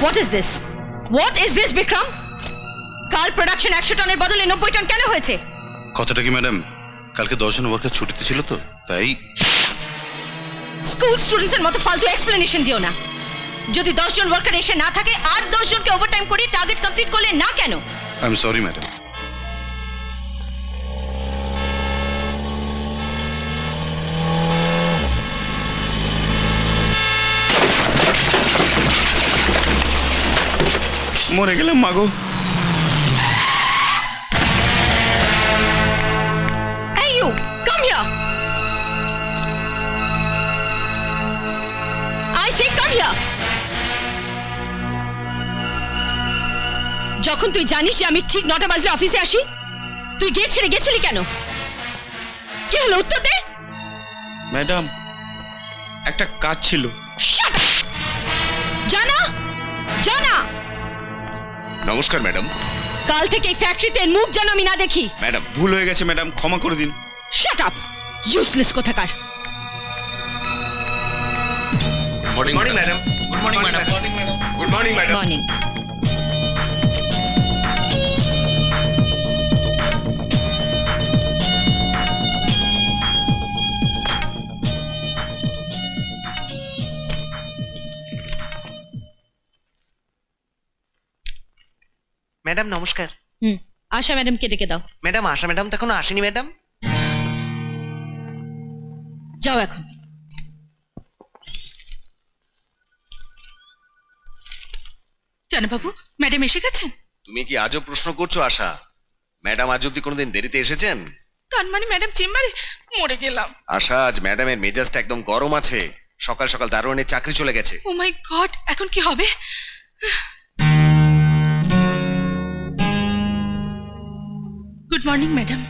What is this Vikram? কাল production 100 টনের বদলে 90 টন কেন হয়েছে? কতটা কি ম্যাডাম, কালকে 10 জন ওয়ার্কার ছুটিতে ছিল তো তাই। স্কুল স্টুডেন্টসের মতো ফালতু এক্সপ্লেনেশন দিও না। যদি 10 জন ওয়ার্কার এসে না থাকে আর 10 জনকে ওভারটাইম করে টার্গেট কমপ্লিট করলে না কেন? I am sorry madam. মরে গেলাম মাগো। Hey you, come here. I say come here. যখন তুই জানিস যে আমি ঠিক 9টা বাজলে অফিসে আসি, তুই গেট ছেড়ে গেছিলি কেন? কি হলো উত্তর দে। ম্যাডাম একটা কাজ ছিল। Shut up! জানা জানা নমস্কার ম্যাডাম। কাল থেকে এই ফ্যাক্টরিতে মুখ যেন আমি না দেখি। ম্যাডাম ভুল হয়ে গেছে ম্যাডাম, ক্ষমা করে দিন। Shut up! Useless কোথাকার। Good morning madam. Good morning madam. Good morning madam. Morning. Madam নমস্কার। আশা ম্যাডামকে ডেকে দাও। ম্যাডাম আশা ম্যাডাম তো এখনো আসেনি ম্যাডাম। যাও এখন। জানাবাবু, ম্যাডাম এসে গেছেন? তুমি কি আজও প্রশ্ন করছো আশা? ম্যাডাম আজ অব্দি কোনোদিন দেরিতে এসেছেন? তার মানে ম্যাডাম চেম্বারে? মরে গেলাম। আশা আজ ম্যাডামের মেজাজটা একদম গরম আছে। সকাল সকাল দারোয়ানের চাকরি চলে গেছে। ও মাই গড, এখন কি হবে? Good morning madam.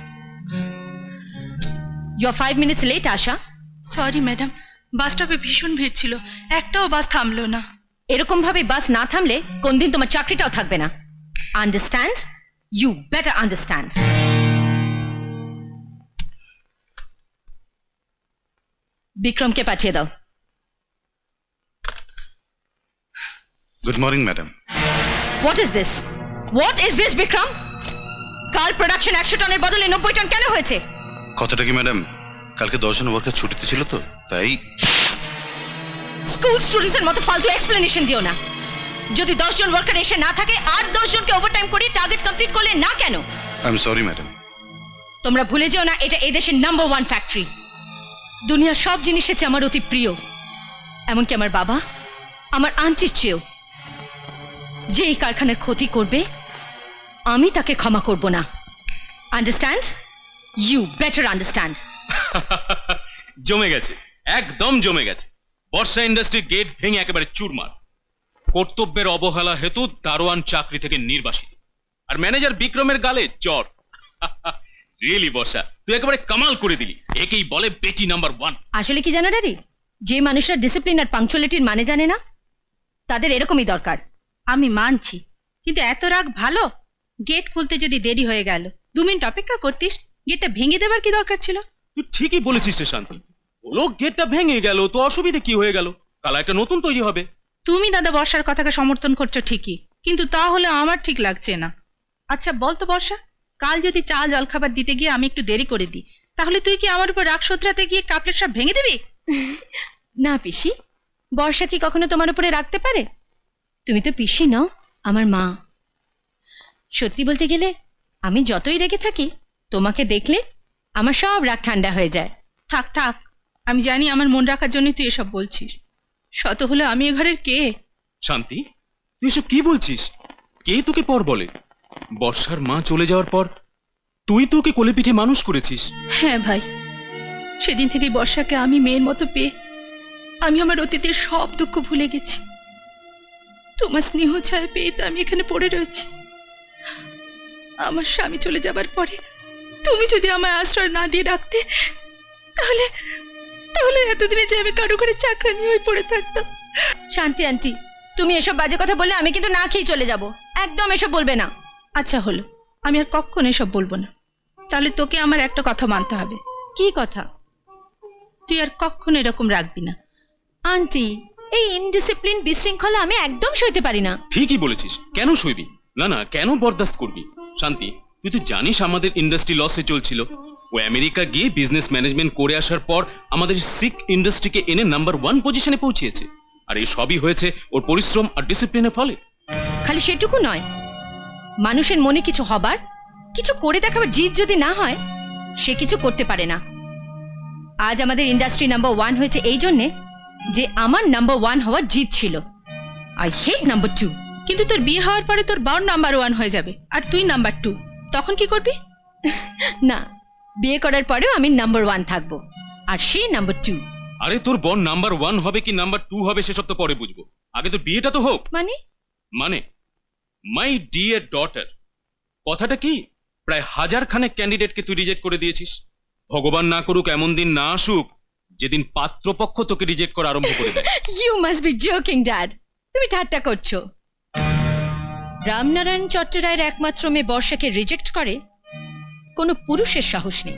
You are 5 minutes late, Asha. Sorry madam, bus স্টপে ভীষণ ভিড় ছিল, একটাও বাস থামলো না। এরকম ভাবে বাস না থামলে কোনদিন তোমার চাকরিটাও থাকবে না। আন্ডারস্ট্যান্ড? You better understand. বিক্রমকে পাঠিয়ে দাও। Good morning madam. What is this Vikram? কাল প্রোডাকশন 100 টনের বদলে 90 টন কেন হয়েছে? কতটা কি ম্যাডাম, কালকে 10 জন ওয়ার্কার ছুটিতে ছিল তো তাই। স্কুল স্টুডেন্টসের মতো ফালতু এক্সপ্লেনেশন দিও না। যদি 10 জন ওয়ার্কার এসে না থাকে আর 10 জনকে ওভারটাইম করে টার্গেট কমপ্লিট করলে না কেন? I am sorry madam. তোমরা ভুলে যেও না এটা এই দেশের নাম্বার 1 ফ্যাক্টরি। দুনিয়ার সব জিনিসের চেয়ে আমার অতি প্রিয়, এমনকি আমার বাবা, আমার আন্টির চেয়েও। যে এই কারখানার ক্ষতি করবে আমি তাকে ক্ষমা করব না। আন্ডারস্ট্যান্ড? You better understand. জমে গেছে, একদম জমে গেছে। বর্ষা ইন্ডাস্ট্রি গেট ভেঙে একেবারে চুরমার। কর্তব্যের অবহেলা হেতু দারোয়ান চাকরি থেকে নির্বাসিত, আর ম্যানেজার বিক্রমের গালে জ্বর। রিয়েলি বর্ষা, তুই একেবারে কামাল করে দিলি। একেই বলে বেটি নাম্বার 1। আসলে কি জানো ড্যাডি, যে মানুষরা ডিসিপ্লিন আর পাংচুয়ালিটির মানে জানে না তাদের এরকমই দরকার। আমি মানছি, কিন্তু এত রাগ ভালো? গেট খুলতে যদি দেরি হয়ে গেল, 2 মিনিট অপেক্ষা করতিস, গেটটা ভেঙে দেবার কি দরকার ছিল? তুই ঠিকই বলেছিস রে শান্তি। হলো গেটটা ভেঙে গেল তো অসুবিধে কি হয়ে গেল? কাল একটা নতুন তৈরি হবে। তুমি দাদা বর্ষার কথাকে সমর্থন করছো ঠিকই, কিন্তু তাহলে আমার ঠিক লাগছে না। আচ্ছা বলতো বর্ষা, কাল যদি চা জলখাবার দিতে গিয়ে আমি একটু দেরি করে দিই, তাহলে তুই কি আমার উপর রাগ শোধরাতে গিয়ে কাপলেট সব ভেঙে দিবি? না পিসি, বর্ষা কি কখনো তোমার উপরে রাখতে পারে? তুমি তো পিসি নও, আমার মা। সত্যি বলতে গেলে আমি যতই রেগে থাকি, তোমাকে দেখলে আমার সব রাগ ঠান্ডা হয়ে যায়। থাক থাক, আমি জানি আমার মন রাখার জন্য তুই এসব বলছিস। শত হলে আমি এ ঘরের কে? শান্তি, তুই এসব কি বলছিস? কে তোকে পর বলে? বর্ষার মা চলে যাওয়ার পর তুই তোকে কোলে পিঠে মানুষ করেছিস। হ্যাঁ ভাই, সেদিন থেকে বর্ষাকে আমি মেয়ের মতো পেয়ে আমি আমার অতীতের সব দুঃখ ভুলে গেছি। তোমার স্নেহ ছায়া পেয়ে তো আমি এখানে পড়ে রয়েছি। আমার স্বামী চলে যাবার পরে তুমি যদি আমায় আশ্রয় না দিয়ে রাখতে, তাহলে তাহলে এতদিনে যে আমি কারো ঘরে চাকরানি হয়ে পড়ে থাকতাম। শান্তি আন্টি, তুমি এসব বাজে কথা বললে আমি কিন্তু না খেয়ে চলে যাব। একদম এসব বলবে না। আচ্ছা হলো, আমি আর কখনো এসব বলবো না। তাহলে তোকে আমার একটা কথা মানতে হবে। কি কথা? তুই আর কখনো এরকম রাখবি না। আন্টি এই ইনডিসিপ্লিন বিশৃঙ্খলা আমি একদম সইতে পারি না। ঠিকই বলেছিস, কেন সইবি? না না, কেন বরদাস্ত করবি? শান্তি, তুই তো জানিস আমাদের ইন্ডাস্ট্রি লসে চলছিল। ও আমেরিকা গিয়ে বিজনেস ম্যানেজমেন্ট করে আসার পর আমাদের সিক ইন্ডাস্ট্রিকে এনে নাম্বার 1 পজিশনে পৌঁছিয়েছে। আর এই সবই হয়েছে ওর পরিশ্রম আর ডিসিপ্লিনের ফলে। খালি সেটুকু নয়, মানুষের মনে কিছু হবার, কিছু করে দেখাবার জিদ যদি না হয়, সে কিছু করতে পারে না। আজ আমাদের ইন্ডাস্ট্রি নাম্বার 1 হয়েছে এই জন্যে যে আমার নাম্বার 1 হওয়ার জিদ ছিল। I hate number 2। কিন্তু তোর বিয়ে হওয়ার পরে তোর বর নাম্বার 1 হয়ে যাবে আর তুই নাম্বার 2, তখন কি করবি? না, বিয়ে করার পরেও আমি নাম্বার 1 থাকবো আর সে নাম্বার 2। আরে তোর বোন নাম্বার 1 হবে কি নাম্বার 2 হবে সেসব তো পরে বুঝবো, আগে তো বিয়েটা তো হোক। মানে মানে মাই ডিয়ার ডটার, কথাটা কি? প্রায় 1000 খানেক ক্যান্ডিডেটকে তুই রিজেক্ট করে দিয়েছিস। ভগবান না করুক এমন দিন না আসুক যেদিন পাত্রপক্ষ তোকে রিজেক্ট করা আরম্ভ করে দেয়। You must be joking dad. তুমি ঠাট্টা করছো। রামনারায়ণ চট্টরায়ের একমাত্র মেয়ে বর্ষাকে রিজেক্ট করে কোনো পুরুষের সাহস নেই।